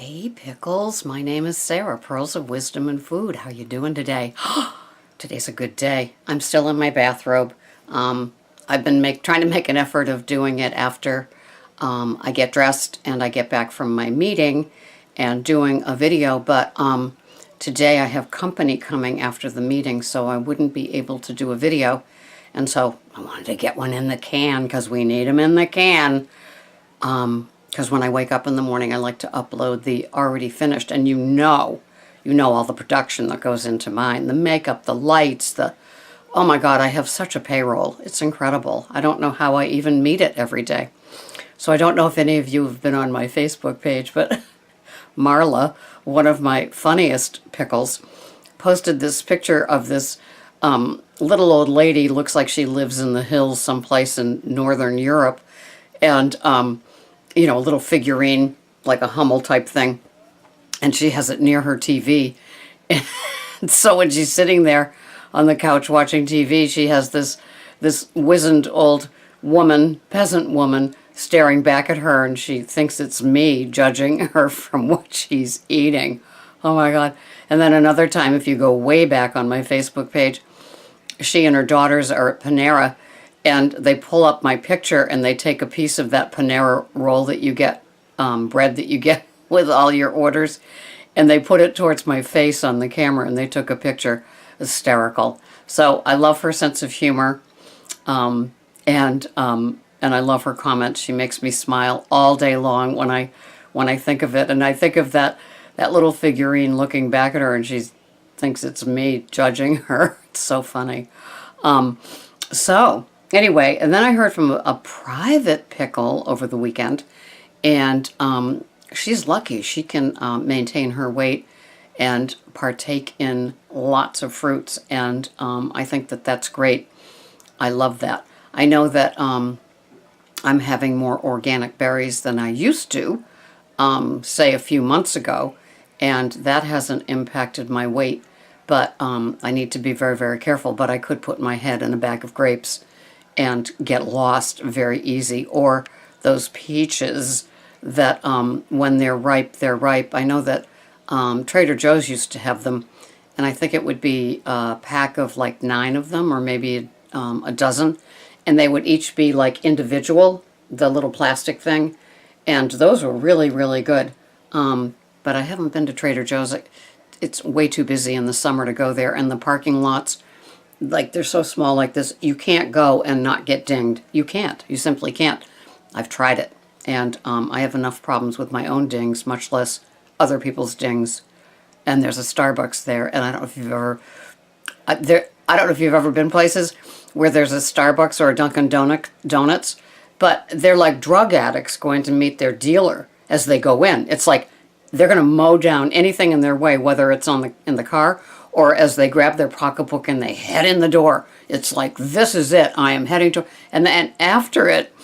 Hey Pickles, my name is Sarah, Pearls of Wisdom and Food. How you doing today? Today's a good day. I'm still in my bathrobe. I've been trying to make an effort of doing it after I get dressed and I get back from my meeting and doing a video, but today I have company coming after the meeting, so I wouldn't be able to do a video. And so I wanted to get one in the can because we need them in the can. Because when I wake up in the morning, I like to upload the already finished, and you know all the production that goes into mine, the makeup, the lights, oh my God, I have such a payroll. It's incredible. I don't know how I even meet it every day. So I don't know if any of you have been on my Facebook page, but Marla, one of my funniest pickles, posted this picture of this little old lady, looks like she lives in the hills someplace in Northern Europe, and you know, a little figurine, like a Hummel type thing. And she has it near her TV. And so when she's sitting there on the couch watching TV, she has this wizened old woman, peasant woman, staring back at her, and she thinks it's me judging her from what she's eating. Oh my God. And then another time, if you go way back on my Facebook page, she and her daughters are at Panera, and they pull up my picture and they take a piece of that Panera roll that you get, bread that you get with all your orders, and they put it towards my face on the camera and they took a picture. Hysterical. So I love her sense of humor, and I love her comments. She makes me smile all day long when I think of it, and I think of that little figurine looking back at her, and she thinks it's me judging her. It's so funny. So anyway, and then I heard from a private pickle over the weekend, and she's lucky. She can maintain her weight and partake in lots of fruits, and I think that that's great. I love that. I know that I'm having more organic berries than I used to, say a few months ago, and that hasn't impacted my weight, but I need to be very, very careful. But I could put my head in a bag of grapes and get lost very easy. Or those peaches that when they're ripe, they're ripe. I know that Trader Joe's used to have them, and I think it would be a pack of like 9 of them, or maybe a dozen, and they would each be like individual, the little plastic thing, and those were really, really good. But I haven't been to Trader Joe's. It's way too busy in the summer to go there, and the parking lots, like, they're so small like this, you can't go and not get dinged. You can't. You simply can't. I've tried it, and I have enough problems with my own dings, much less other people's dings. And there's a Starbucks there, and I don't know if you've ever I don't know if you've ever been places where there's a Starbucks or a Dunkin' Donuts, but they're like drug addicts going to meet their dealer as they go in. It's like they're going to mow down anything in their way, whether it's in the car or as they grab their pocketbook and they head in the door. It's like, this is it. I am heading to... And then after it,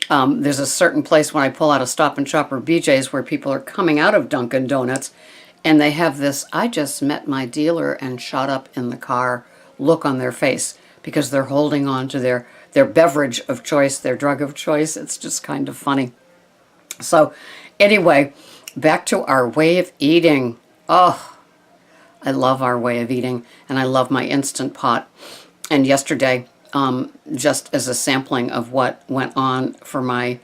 there's a certain place when I pull out a Stop and Shop or BJ's where people are coming out of Dunkin' Donuts, and they have this, I just met my dealer and shot up in the car look on their face, because they're holding on to their beverage of choice, their drug of choice. It's just kind of funny. So anyway, back to our way of eating. Oh, I love our way of eating, and I love my Instant Pot. And yesterday, just as a sampling of what went on for my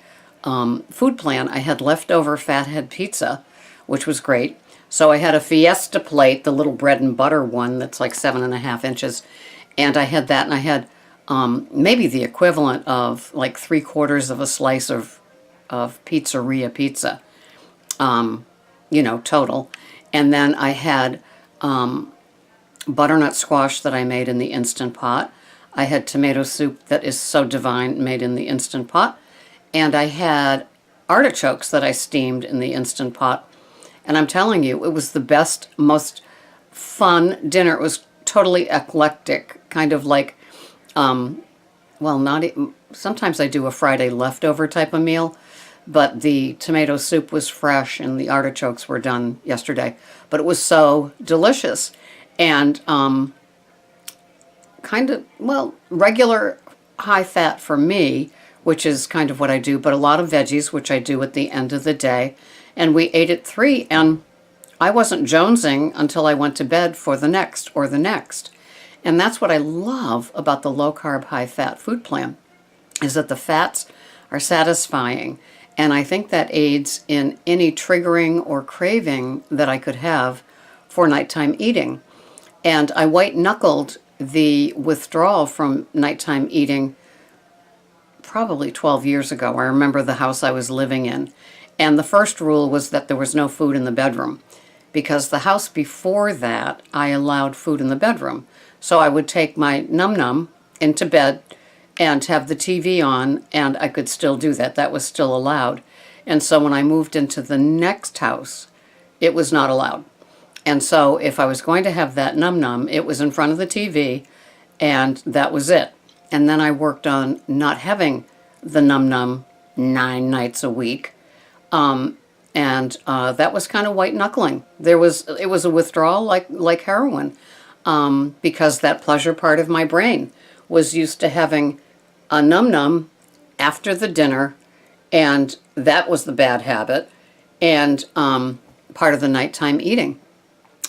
food plan, I had leftover Fathead pizza, which was great. So I had a Fiesta plate, the little bread and butter one that's like 7.5 inches, and I had that, and I had maybe the equivalent of like 3/4 of a slice of pizzeria pizza, you know, total. And then I had butternut squash that I made in the Instant Pot. I had tomato soup that is so divine, made in the Instant Pot. And I had artichokes that I steamed in the Instant Pot. And I'm telling you, it was the best, most fun dinner. It was totally eclectic, kind of like, well, sometimes I do a Friday leftover type of meal, but the tomato soup was fresh and the artichokes were done yesterday. But it was so delicious, and kind of, well, regular high fat for me, which is kind of what I do, but a lot of veggies, which I do at the end of the day. and we ate at 3, and I wasn't jonesing until I went to bed for the next or the next. And that's what I love about the low-carb, high-fat food plan, is that the fats are satisfying. And I think that aids in any triggering or craving that I could have for nighttime eating. And I white-knuckled the withdrawal from nighttime eating probably 12 years ago. I remember the house I was living in. And the first rule was that there was no food in the bedroom, because the house before that, I allowed food in the bedroom. So I would take my num-num into bed and have the TV on, and I could still do that. That was still allowed. And so when I moved into the next house, it was not allowed. And so if I was going to have that num-num, it was in front of the TV, and that was it. And then I worked on not having the num-num 9 nights a week. That was kind of white knuckling. It was a withdrawal like heroin, because that pleasure part of my brain was used to having a num-num after the dinner, and that was the bad habit, and part of the nighttime eating,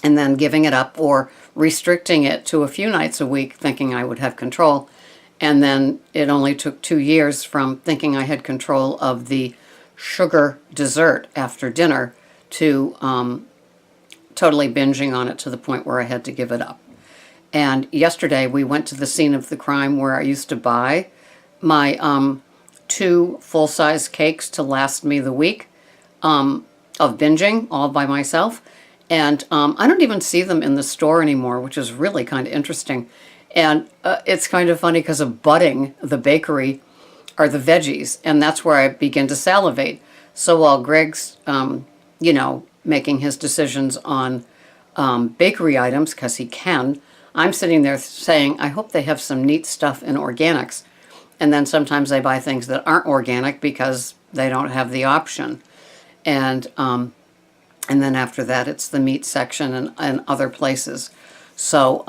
and then giving it up or restricting it to a few nights a week, thinking I would have control. And then it only took 2 years from thinking I had control of the sugar dessert after dinner to totally binging on it to the point where I had to give it up. And yesterday we went to the scene of the crime where I used to buy my 2 full-size cakes to last me the week of binging all by myself. And I don't even see them in the store anymore, which is really kind of interesting. And it's kind of funny because abutting the bakery are the veggies, and that's where I begin to salivate. So while Greg's, making his decisions on bakery items, because he can, I'm sitting there saying, I hope they have some neat stuff in organics. And then sometimes I buy things that aren't organic because they don't have the option. And then after that, it's the meat section and other places. So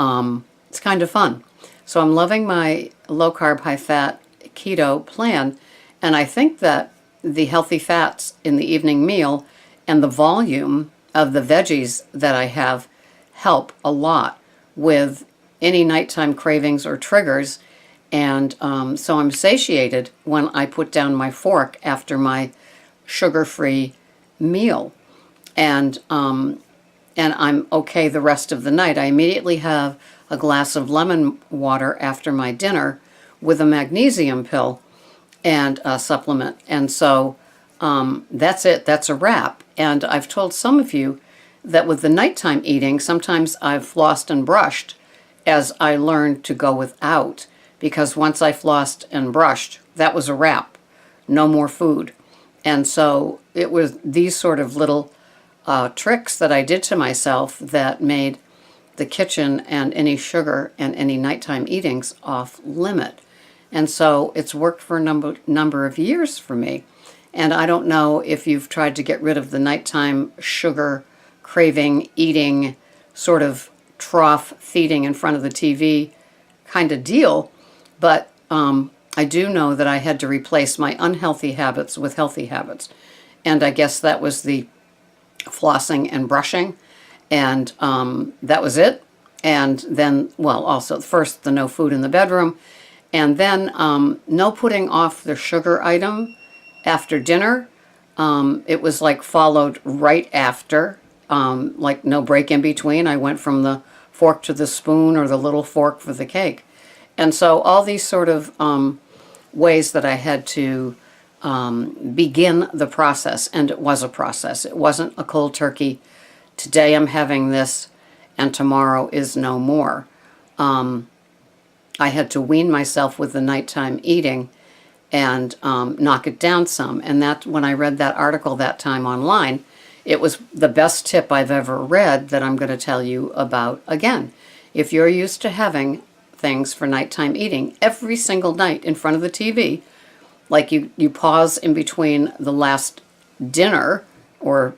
it's kind of fun. So I'm loving my low-carb, high-fat keto plan, and I think that the healthy fats in the evening meal and the volume of the veggies that I have help a lot with any nighttime cravings or triggers. And so I'm satiated when I put down my fork after my sugar-free meal. And I'm okay the rest of the night. I immediately have a glass of lemon water after my dinner with a magnesium pill and a supplement. And so that's it. That's a wrap. And I've told some of you that with the nighttime eating, sometimes I've flossed and brushed as I learned to go without, because once I flossed and brushed, that was a wrap. No more food. And so it was these sort of little tricks that I did to myself that made the kitchen and any sugar and any nighttime eatings off limit. And so it's worked for a number of years for me. And I don't know if you've tried to get rid of the nighttime sugar craving, eating, sort of trough feeding in front of the TV kind of deal, but I do know that I had to replace my unhealthy habits with healthy habits. And I guess that was the flossing and brushing, and that was it. And then, well, also first the no food in the bedroom, and then no putting off the sugar item after dinner. It was like followed right after, like no break in between. I went from the fork to the spoon or the little fork for the cake. And so all these sort of ways that I had to begin the process, and it was a process. It wasn't a cold turkey. Today I'm having this, and tomorrow is no more. I had to wean myself with the nighttime eating and knock it down some. And that, when I read that article that time online, it was the best tip I've ever read that I'm going to tell you about again. If you're used to having things for nighttime eating every single night in front of the TV, like you pause in between the last dinner or,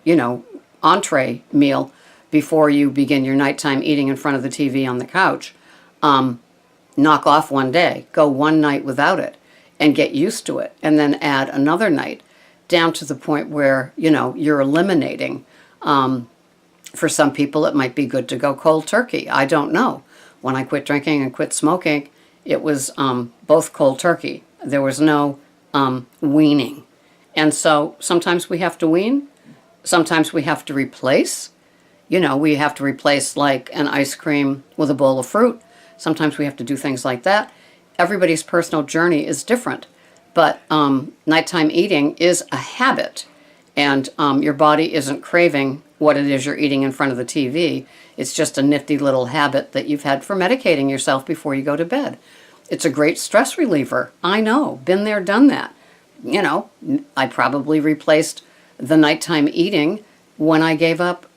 entree meal before you begin your nighttime eating in front of the TV on the couch, knock off one day, go one night without it, and get used to it, and then add another night down to the point where, you're eliminating. For some people, it might be good to go cold turkey. I don't know. When I quit drinking and quit smoking, it was both cold turkey. There was no weaning. And so sometimes we have to wean. Sometimes we have to replace. We have to replace like an ice cream with a bowl of fruit. Sometimes we have to do things like that. Everybody's personal journey is different. But nighttime eating is a habit. And your body isn't craving what it is you're eating in front of the TV. It's just a nifty little habit that you've had for medicating yourself before you go to bed. It's a great stress reliever. I know. Been there, done that. I probably replaced the nighttime eating when I gave up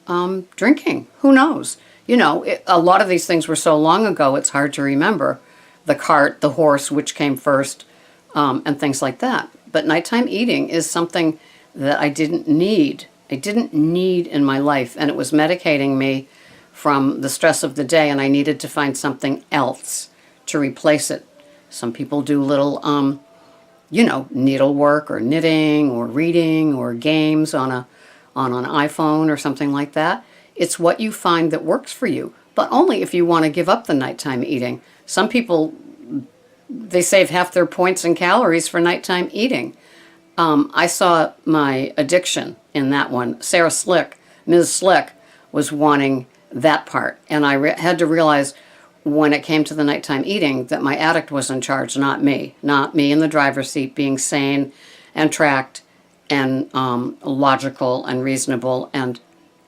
drinking. Who knows? A lot of these things were so long ago, it's hard to remember. The cart, the horse, which came first, and things like that. But nighttime eating is something that I didn't need. I didn't need in my life, and it was medicating me from the stress of the day, and I needed to find something else to replace it. Some people do little, needlework or knitting or reading or games on an iPhone or something like that. It's what you find that works for you, but only if you want to give up the nighttime eating. Some people, they save half their points and calories for nighttime eating. I saw my addiction in that one. Sarah Slick, Ms. Slick, was wanting that part. And I had to realize when it came to the nighttime eating that my addict was in charge, not me. Not me in the driver's seat being sane and tracked and logical and reasonable and,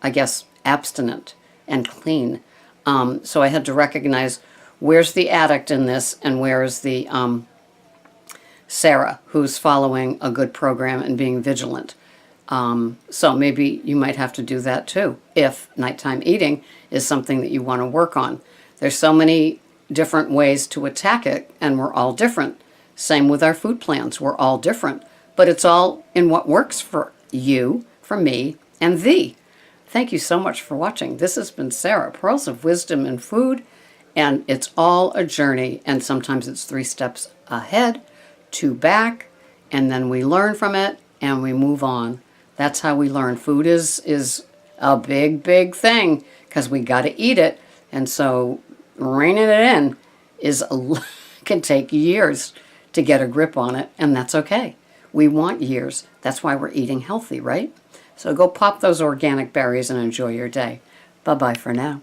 I guess, abstinent and clean. So I had to recognize where's the addict in this and where is the Sarah, who's following a good program and being vigilant. So maybe you might have to do that too, if nighttime eating is something that you want to work on. There's so many different ways to attack it, and we're all different. Same with our food plans. We're all different, but it's all in what works for you, for me, and thee. Thank you so much for watching. This has been Sarah, Pearls of Wisdom in Food, and it's all a journey, and sometimes it's 3 steps ahead, 2 back, and then we learn from it, and we move on. That's how we learn. Food is a big, big thing, because we got to eat it, and so reining it in can take years to get a grip on it, and that's okay. We want years. That's why we're eating healthy, right? So go pop those organic berries and enjoy your day. Bye-bye for now.